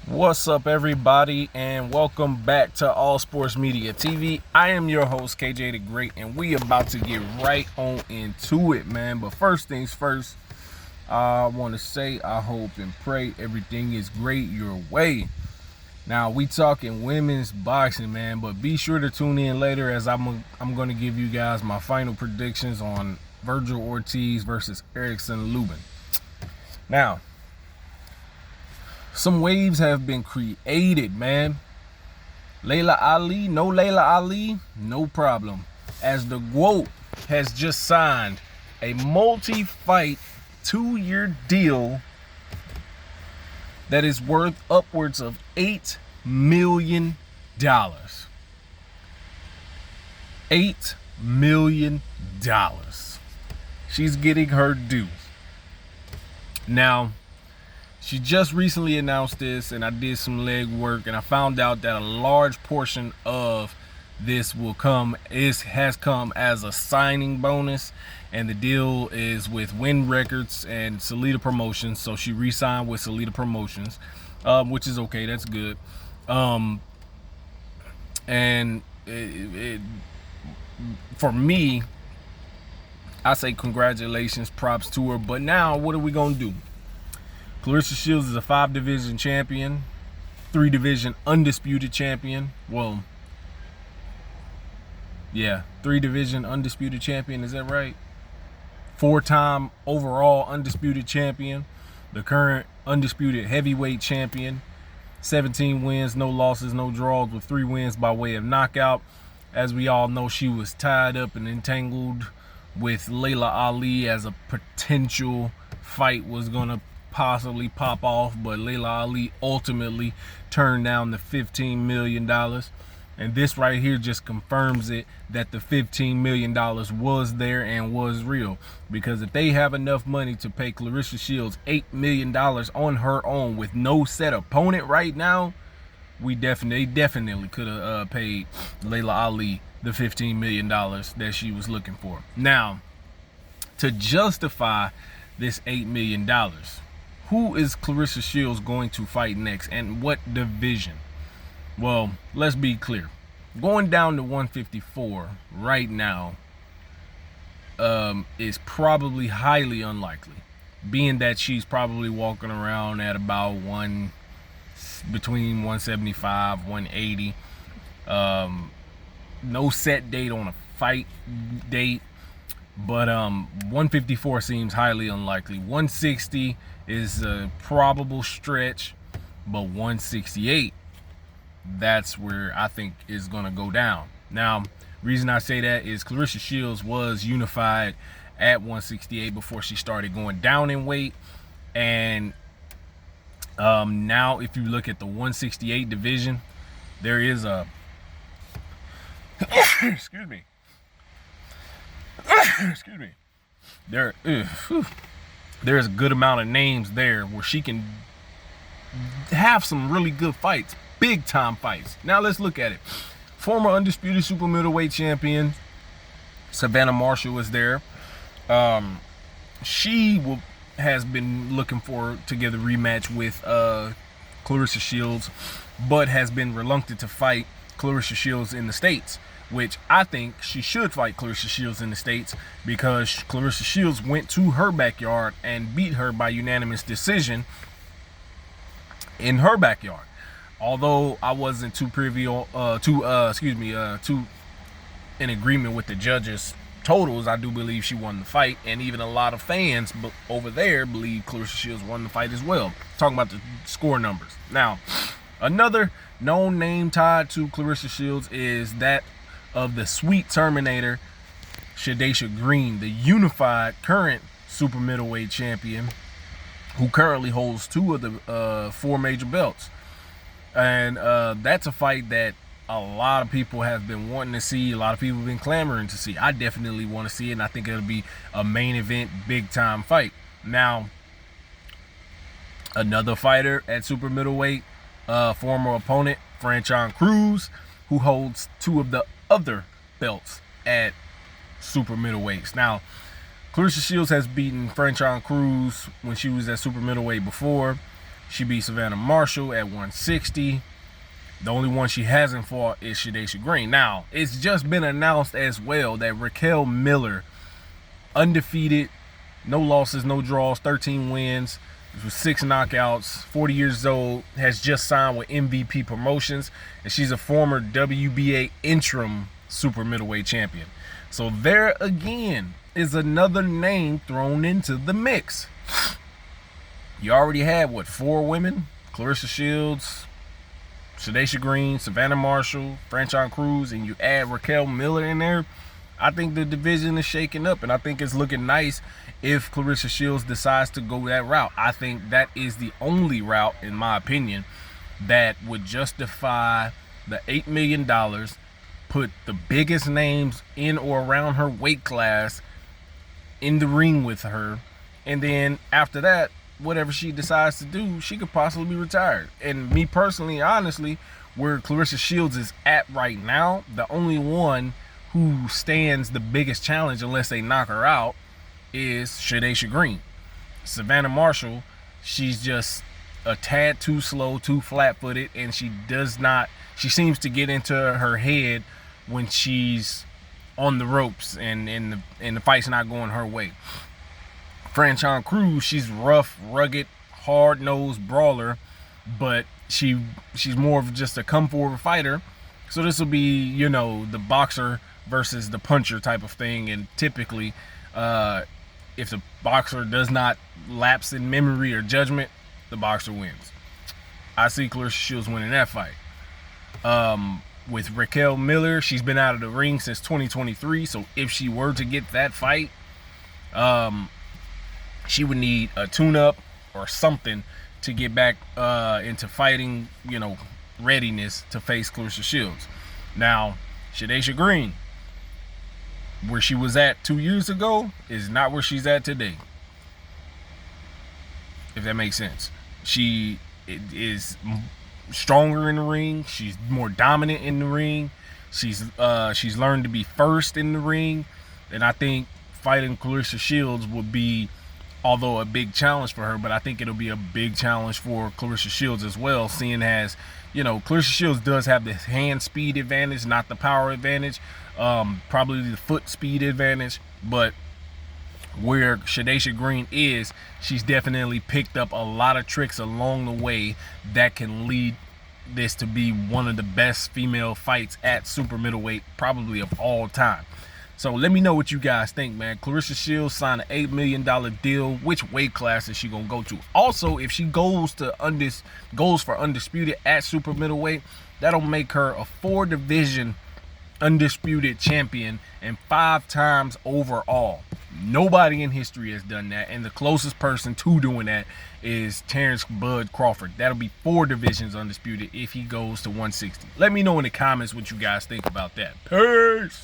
What's up, everybody, and welcome back to All Sports Media TV. I am your host, KJ the Great, and we about to get right on into it, man. But first things first, I want to say I hope and pray everything is great your way. Now, we talking women's boxing, man, but be sure to tune in later as I'm going to give you guys my final predictions on Virgil Ortiz versus Erickson Lubin. Now, some waves have been created, man. Layla Ali, no problem. As the GOAT has just signed a multi-fight 2-year deal that is worth upwards of $8 million. $8 million. She's getting her due. Now, she just recently announced this, and I did some leg work, and I found out that a large portion of this has come as a signing bonus, and the deal is with Win Records and Salida Promotions. So she re-signed with Salida Promotions, which is okay. That's good. And for me, I say congratulations, props to her. But now, what are we gonna do? Claressa Shields is a 5-division champion, 3-division undisputed champion. Well, yeah, 3-division undisputed champion, is that right? 4-time overall undisputed champion, the current undisputed heavyweight champion, 17 wins, no losses, no draws, with 3 wins by way of knockout. As we all know, she was tied up and entangled with Layla Ali as a potential fight was going to possibly pop off, but Layla Ali ultimately turned down the $15 million. And this right here just confirms it, that the $15 million was there and was real. Because if they have enough money to pay Claressa Shields $8 million on her own with no set opponent right now, they definitely could have paid Layla Ali the $15 million that she was looking for. Now, to justify this $8 million, who is Claressa Shields going to fight next, and what division? Well, let's be clear. Going down to 154 right now is probably highly unlikely, being that she's probably walking around at about between 175, 180. No set date on a fight date, but 154 seems highly unlikely. 160 is a probable stretch, but 168, that's where I think is going to go down. Now, reason I say that is Claressa Shields was unified at 168 before she started going down in weight, and now if you look at the 168 division, there is a excuse me there's a good amount of names there where she can have some really good fights, big time fights. Now let's look at it. Former undisputed super middleweight champion Savannah Marshall is there. She has been looking to get a rematch with Claressa Shields, but has been reluctant to fight Claressa Shields in the States, which I think she should fight Claressa Shields in the States, because Claressa Shields went to her backyard and beat her by unanimous decision in her backyard. Although I wasn't too in agreement with the judges' totals, I do believe she won the fight, and even a lot of fans over there believe Claressa Shields won the fight as well. Talking about the score numbers. Now, another known name tied to Claressa Shields is that of the Sweet Terminator, Shadaysha Green, the unified current super middleweight champion, who currently holds 2 of the 4 major belts. And that's a fight that a lot of people have been wanting to see. A lot of people have been clamoring to see. I definitely want to see it, and I think it'll be a main event, big time fight. Now, another fighter at super middleweight, former opponent Franchon Cruz, who holds 2 of the other belts at super middleweights. Now, Claressa Shields has beaten Franchon Cruz when she was at super middleweight before. She beat Savannah Marshall at 160. The only one she hasn't fought is Shadaysha Green. Now, it's just been announced as well that Raquel Miller, undefeated, no losses, no draws, 13 wins, with 6 knockouts, 40 years old, has just signed with MVP Promotions, and she's a former WBA interim super middleweight champion. So there again is another name thrown into the mix. You already had, what, 4 women? Claressa Shields, Shadaysha Green, Savannah Marshall, Franchon Cruz, and you add Raquel Miller in there. I think the division is shaking up, and I think it's looking nice if Claressa Shields decides to go that route. I think that is the only route, in my opinion, that would justify the $8 million, put the biggest names in or around her weight class in the ring with her, and then after that, whatever she decides to do, she could possibly be retired. And me personally, honestly, where Claressa Shields is at right now, the only one who stands the biggest challenge, unless they knock her out, is Shadaysha Green. Savannah Marshall, she's just a tad too slow, too flat-footed, and she seems to get into her head when she's on the ropes and the fight's not going her way. Franchon Cruz, she's rough, rugged, hard-nosed brawler, but she's more of just a come-forward fighter. So this will be, you know, the boxer versus the puncher type of thing, and typically if the boxer does not lapse in memory or judgment, the boxer wins. I see Claressa Shields winning that fight. With Raquel Miller, she's been out of the ring since 2023, so if she were to get that fight, she would need a tune-up or something to get back into fighting, you know, readiness to face Claressa Shields. Now, Shadaysha Green, where she was at 2 years ago, is not where she's at today, if that makes sense. She is stronger in the ring. She's more dominant in the ring. She's learned to be first in the ring, and I think fighting Claressa Shields would be, although a big challenge for her, but I think it'll be a big challenge for Claressa Shields as well, seeing as, you know, Claressa Shields does have the hand speed advantage, not the power advantage, probably the foot speed advantage, but where Shadaysha Green is, she's definitely picked up a lot of tricks along the way that can lead this to be one of the best female fights at super middleweight, probably of all time. So let me know what you guys think, man. Claressa Shields signed an $8 million deal. Which weight class is she gonna go to? Also, if she goes for undisputed at super middleweight, that'll make her a 4-division undisputed champion and 5 times overall. Nobody in history has done that, and the closest person to doing that is Terrence Bud Crawford. That'll be 4 divisions undisputed if he goes to 160. Let me know in the comments what you guys think about that. Peace.